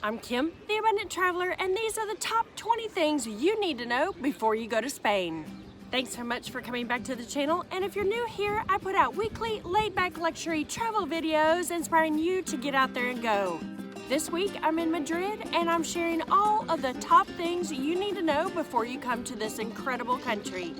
I'm Kim, the Abundant Traveler, and these are the top 20 things you need to know before you go to Spain. Thanks so much for coming back to the channel, and if you're new here, I put out weekly, laid-back luxury travel videos inspiring you to get out there and go. This week, I'm in Madrid, and I'm sharing all of the top things you need to know before you come to this incredible country.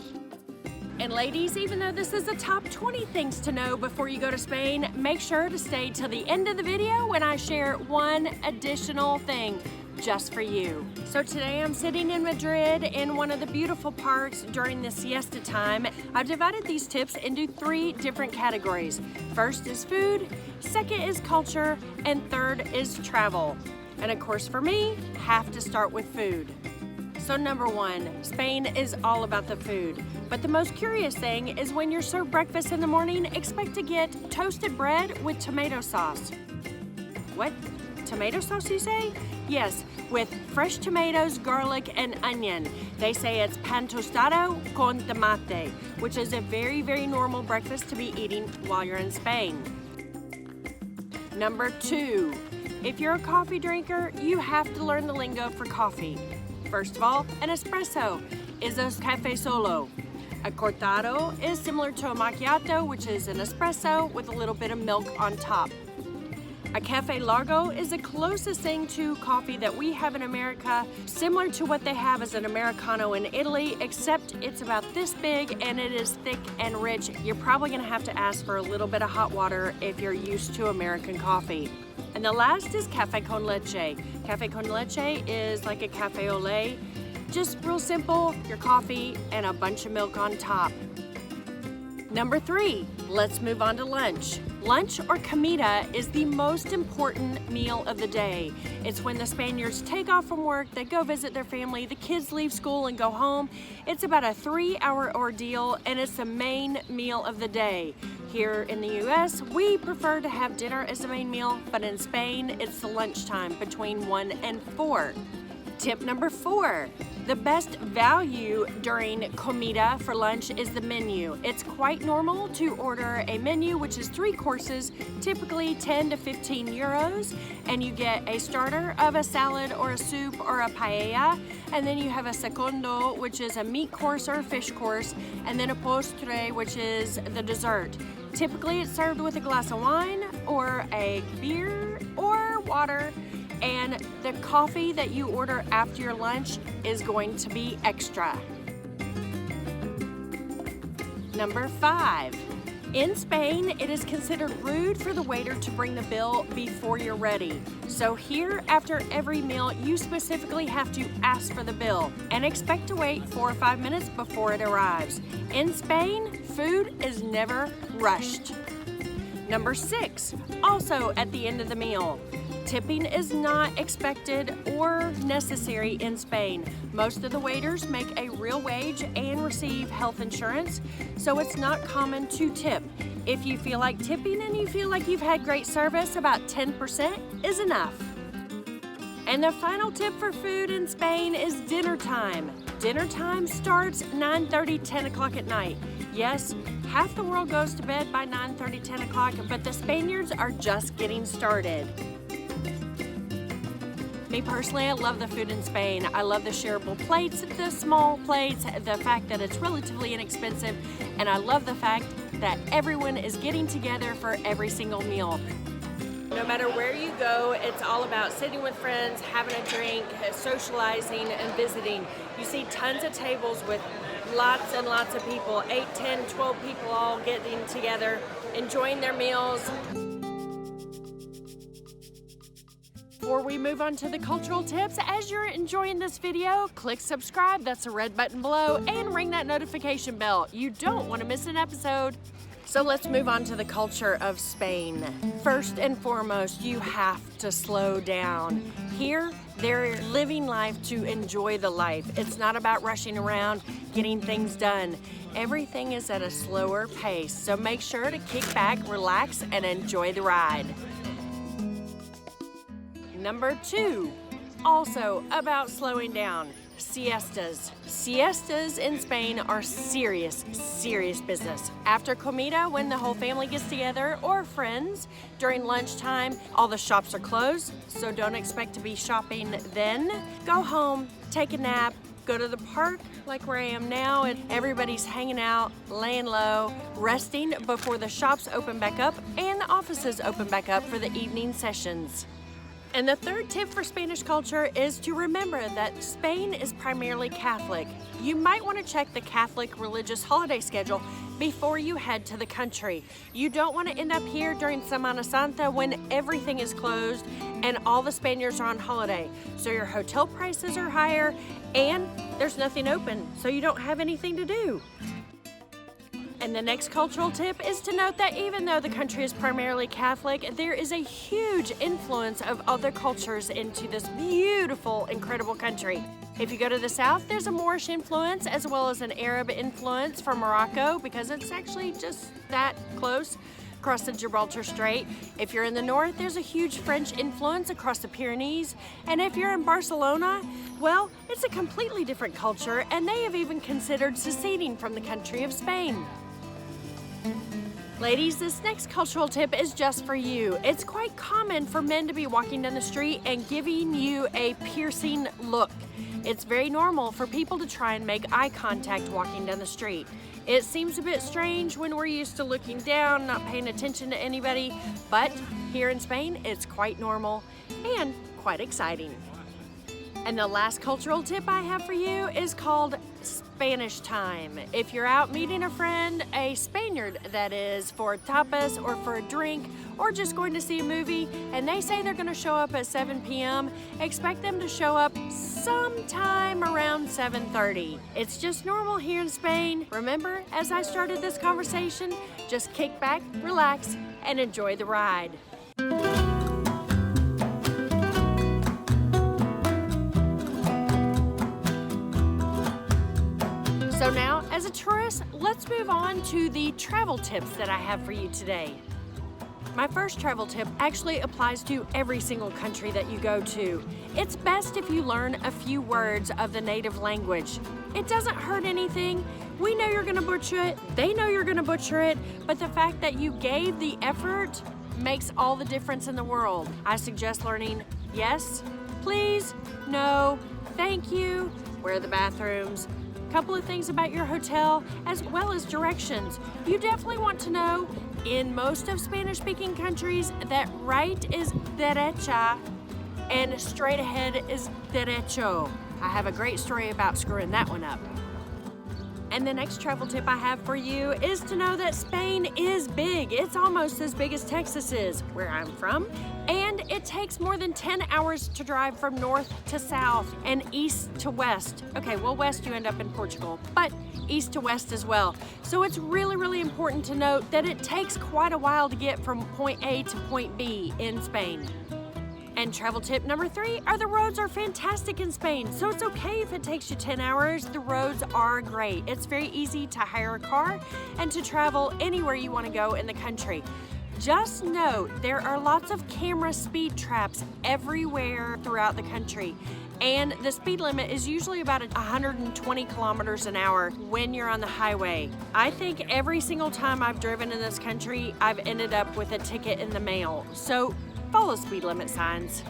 And ladies, even though this is the top 20 things to know before you go to Spain, make sure to stay till the end of the video when I share one additional thing just for you. So today I'm sitting in Madrid in one of the beautiful parks during the siesta time. I've divided these tips into 3 different categories. First is food, second is culture, and third is travel. And of course for me, have to start with food. So number 1, Spain is all about the food. But the most curious thing is when you're served breakfast in the morning, expect to get toasted bread with tomato sauce. What? Tomato sauce, you say? Yes, with fresh tomatoes, garlic, and onion. They say it's pan tostado con tomate, which is a very, very normal breakfast to be eating while you're in Spain. Number 2, if you're a coffee drinker, you have to learn the lingo for coffee. First of all, an espresso is a café solo. A cortado is similar to a macchiato, which is an espresso with a little bit of milk on top. A café largo is the closest thing to coffee that we have in America, similar to what they have as an Americano in Italy, except it's about this big and it is thick and rich. You're probably gonna have to ask for a little bit of hot water if you're used to American coffee. And the last is café con leche. Café con leche is like a café au lait, just real simple, your coffee and a bunch of milk on top. Number 3, let's move on to lunch. Lunch or comida is the most important meal of the day. It's when the Spaniards take off from work, they go visit their family, the kids leave school and go home. It's about a 3-hour ordeal and it's the main meal of the day. Here in the US, we prefer to have dinner as the main meal, but in Spain, it's the lunchtime between 1 and 4. Tip number 4, the best value during comida for lunch is the menu. It's quite normal to order a menu which is 3 courses, typically 10 to 15 euros, and you get a starter of a salad or a soup or a paella, and then you have a segundo, which is a meat course or a fish course, and then a postre, which is the dessert. Typically it's served with a glass of wine or a beer or water, and the coffee that you order after your lunch is going to be extra. Number 5, in Spain, it is considered rude for the waiter to bring the bill before you're ready. So here, after every meal, you specifically have to ask for the bill and expect to wait 4 or 5 minutes before it arrives. In Spain, food is never rushed. Number 6, also at the end of the meal. Tipping is not expected or necessary in Spain. Most of the waiters make a real wage and receive health insurance, so it's not common to tip. If you feel like tipping and you feel like you've had great service, about 10% is enough. And the final tip for food in Spain is dinner time. Dinner time starts 9:30, 10 o'clock at night. Yes, half the world goes to bed by 9:30, 10 o'clock, but the Spaniards are just getting started. Me personally, I love the food in Spain. I love the shareable plates, the small plates, the fact that it's relatively inexpensive, and I love the fact that everyone is getting together for every single meal. No matter where you go, it's all about sitting with friends, having a drink, socializing, and visiting. You see tons of tables with lots and lots of people, 8, 10, 12 people all getting together, enjoying their meals. Before we move on to the cultural tips, as you're enjoying this video, click subscribe, that's the red button below, and ring that notification bell. You don't want to miss an episode. So let's move on to the culture of Spain. First and foremost, you have to slow down. Here, they're living life to enjoy the life. It's not about rushing around, getting things done. Everything is at a slower pace, so make sure to kick back, relax, and enjoy the ride. Number 2, also about slowing down. siestas. Siestas in Spain are serious business. After comida, when the whole family gets together, or friends, during lunchtime, all the shops are closed, so don't expect to be shopping then. Go home, take a nap, go to the park like where I am now, and everybody's hanging out, laying low, resting before the shops open back up and the offices open back up for the evening sessions. And the third tip for Spanish culture is to remember that Spain is primarily Catholic. You might want to check the Catholic religious holiday schedule before you head to the country. You don't want to end up here during Semana Santa when everything is closed and all the Spaniards are on holiday. So your hotel prices are higher and there's nothing open, so you don't have anything to do. And the next cultural tip is to note that even though the country is primarily Catholic, there is a huge influence of other cultures into this beautiful, incredible country. If you go to the south, there's a Moorish influence as well as an Arab influence from Morocco, because it's actually just that close across the Gibraltar Strait. If you're in the north, there's a huge French influence across the Pyrenees. And if you're in Barcelona, well, it's a completely different culture, and they have even considered seceding from the country of Spain. Ladies, this next cultural tip is just for you. It's quite common for men to be walking down the street and giving you a piercing look. It's very normal for people to try and make eye contact walking down the street. It seems a bit strange when we're used to looking down, not paying attention to anybody, but here in Spain, it's quite normal and quite exciting. And the last cultural tip I have for you is called Spanish time. If you're out meeting a friend, a Spaniard that is, for tapas or for a drink, or just going to see a movie, and they say they're gonna show up at 7 p.m., expect them to show up sometime around 7:30. It's just normal here in Spain. Remember, as I started this conversation, just kick back, relax, and enjoy the ride. So now, as a tourist, let's move on to the travel tips that I have for you today. My first travel tip actually applies to every single country that you go to. It's best if you learn a few words of the native language. It doesn't hurt anything. We know you're gonna butcher it, they know you're gonna butcher it, but the fact that you gave the effort makes all the difference in the world. I suggest learning yes, please, no, thank you, where are the bathrooms, couple of things about your hotel, as well as directions. You definitely want to know, in most of Spanish-speaking countries, that right is derecha and straight ahead is derecho. I have a great story about screwing that one up. And the next travel tip I have for you is to know that Spain is big. It's almost as big as Texas is, where I'm from, and it takes more than 10 hours to drive from north to south and east to west. Okay, well, west you end up in Portugal, but east to west as well. So it's really important to note that it takes quite a while to get from point A to point B in Spain. And travel tip number 3 are the roads are fantastic in Spain, so it's okay if it takes you 10 hours. The roads are great. It's very easy to hire a car and to travel anywhere you want to go in the country. Just note, there are lots of camera speed traps everywhere throughout the country, and the speed limit is usually about 120 kilometers an hour when you're on the highway. I think every single time I've driven in this country, I've ended up with a ticket in the mail. So follow speed limit signs.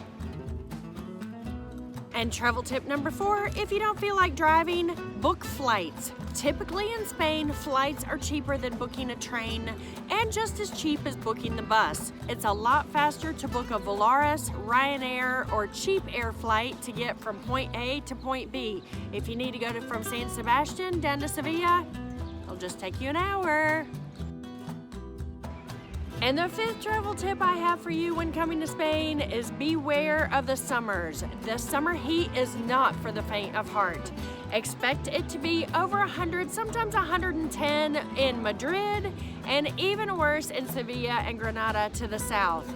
And travel tip number 4, if you don't feel like driving, book flights. Typically in Spain, flights are cheaper than booking a train and just as cheap as booking the bus. It's a lot faster to book a Volaris, Ryanair, or cheap air flight to get from point A to point B. If you need to go from San Sebastian down to Sevilla, it'll just take you an hour. And the 5th travel tip I have for you when coming to Spain is beware of the summers. The summer heat is not for the faint of heart. Expect it to be over 100, sometimes 110 in Madrid, and even worse in Sevilla and Granada to the south.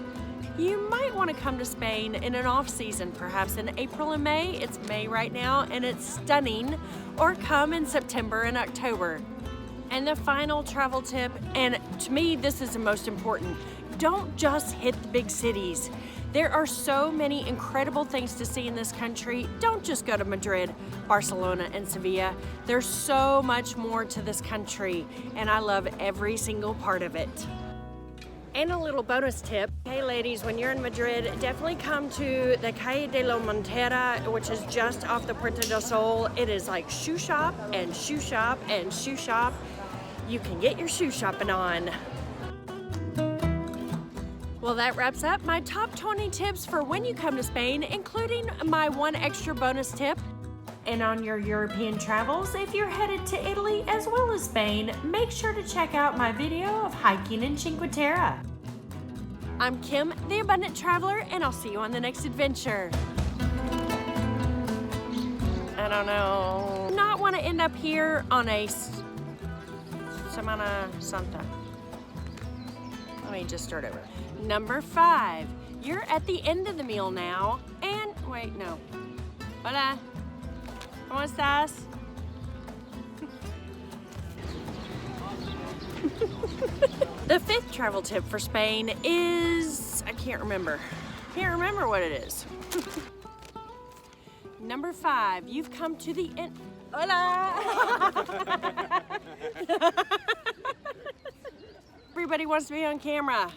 You might want to come to Spain in an off-season, perhaps in April and May. It's May right now, and it's stunning. Or come in September and October. And the final travel tip, and to me this is the most important, don't just hit the big cities. There are so many incredible things to see in this country. Don't just go to Madrid, Barcelona, and Sevilla. There's so much more to this country, and I love every single part of it. And a little bonus tip. Hey ladies, when you're in Madrid, definitely come to the Calle de la Montera, which is just off the Puerta del Sol. It is like shoe shop and shoe shop and shoe shop. You can get your shoe shopping on. Well, that wraps up my top 20 tips for when you come to Spain, including my one extra bonus tip. And on your European travels, if you're headed to Italy as well as Spain, make sure to check out my video of hiking in Cinque Terre. I'm Kim, the Abundant Traveler, and I'll see you on the next adventure. I don't know. Not want to end up here on a Semana Santa. Let me just start over. Number 5, you're at the end of the meal now, and wait, no. Hola. ¿Cómo estás? The 5th travel tip for Spain is, I can't remember what it is. Number 5, you've come to the end. Hola! Everybody wants to be on camera.